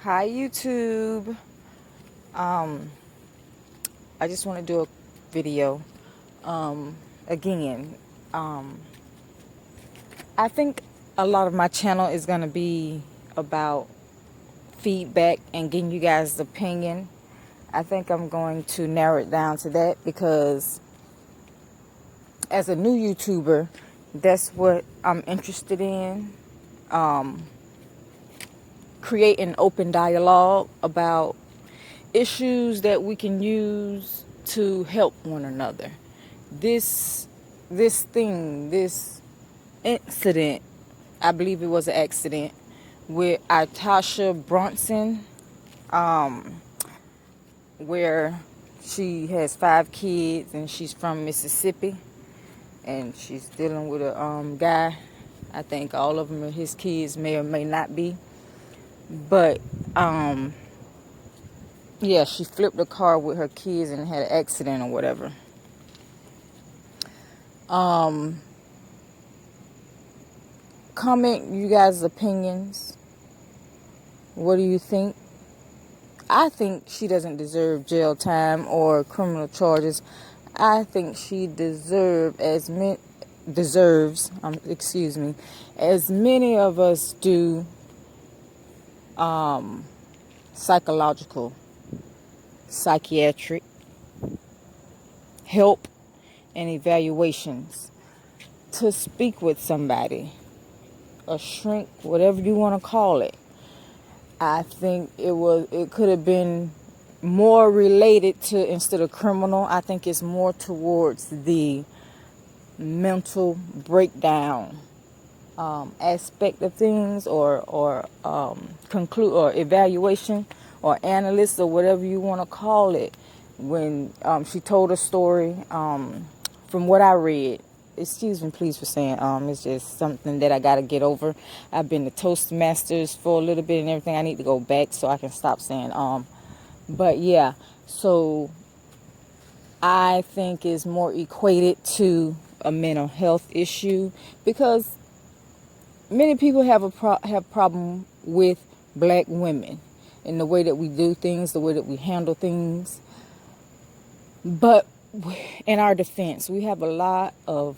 Hi YouTube. I just want to do a video. Again, I think a lot of my channel is going to be about feedback and getting you guys' opinion. I think I'm going to narrow it down to that because as a new YouTuber, that's what I'm interested in. Create an open dialogue about issues that we can use to help one another. This incident, I believe it was an accident with Itasha Brunson, where she has 5 kids and she's from Mississippi, and she's dealing with a guy. I think all of them are his kids, may or may not be, but yeah, she flipped the car with her kids and had an accident or whatever. Comment you guys' opinions. What do you think? I think she doesn't deserve jail time or criminal charges. I think she deserves as many of us do psychological, psychiatric help and evaluations, to speak with somebody, a shrink, whatever you want to call it. I think it could have been more related to, instead of criminal, I think it's more towards the mental breakdown aspect of things, or conclude, or evaluation, or analyst, or whatever you want to call it. When she told a story, from what I read, excuse me please for saying it's just something that I got to get over. I've been to Toastmasters for a little bit and everything. I need to go back so I can stop saying but yeah, so I think it's more equated to a mental health issue, because many people have problem with black women and the way that we do things, the way that we handle things. But in our defense, we have a lot of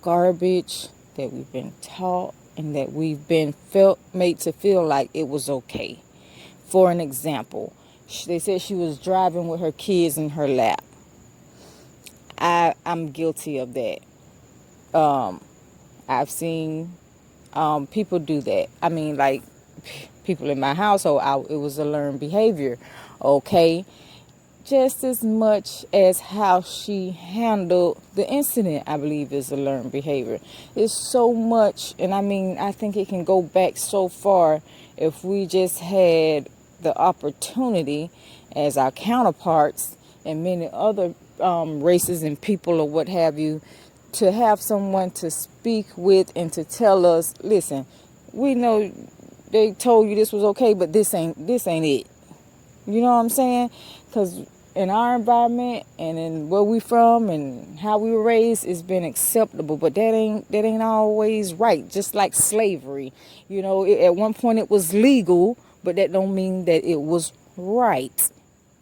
garbage that we've been taught and that we've been made to feel like it was okay. For an example, they said she was driving with her kids in her lap. I'm guilty of that. I've seen people do that. I mean, like, people in my household, it was a learned behavior, okay? Just as much as how she handled the incident, I believe, is a learned behavior. It's so much, and I mean, I think it can go back so far if we just had the opportunity, as our counterparts and many other races and people or what have you, to have someone to speak with and to tell us, listen, we know they told you this was okay, but this ain't it. You know what I'm saying? Because in our environment and in where we from and how we were raised, it's been acceptable, but that ain't always right. Just like slavery, you know, at one point it was legal, but that don't mean that it was right.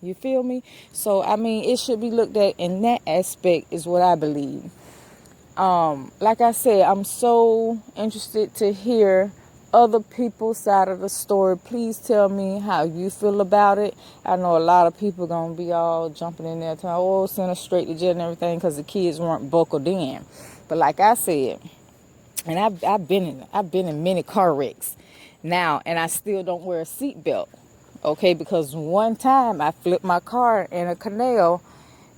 You feel me? So I mean, it should be looked at in that aspect, is what I believe. Like I said, I'm so interested to hear other people's side of the story. Please tell me how you feel about it. I know a lot of people gonna be all jumping in there telling, oh, send her straight to jail and everything because the kids weren't buckled in. But like I said, and I've been in many car wrecks now, and I still don't wear a seatbelt. Okay, because one time I flipped my car in a canal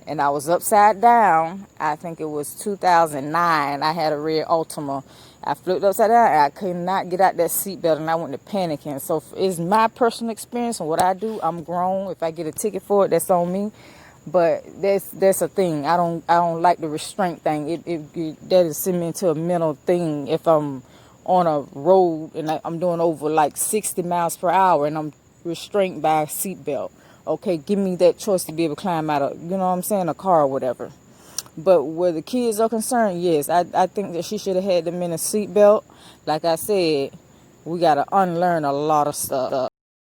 and I was upside down. I think it was 2009. I had a red Altima. I flipped upside down and I could not get out that seatbelt, and I went to panicking. So it's my personal experience, and what I do. I'm grown. If I get a ticket for it, that's on me. But that's a thing. I don't like the restraint thing. That is send me into a mental thing if I'm on a road and I'm doing over like 60 miles per hour and I'm restrained by a seatbelt. Okay, give me that choice to be able to climb out of, you know what I'm saying, a car or whatever. But where the kids are concerned, yes, I think that she should have had them in a seatbelt. Like I said, we got to unlearn a lot of stuff.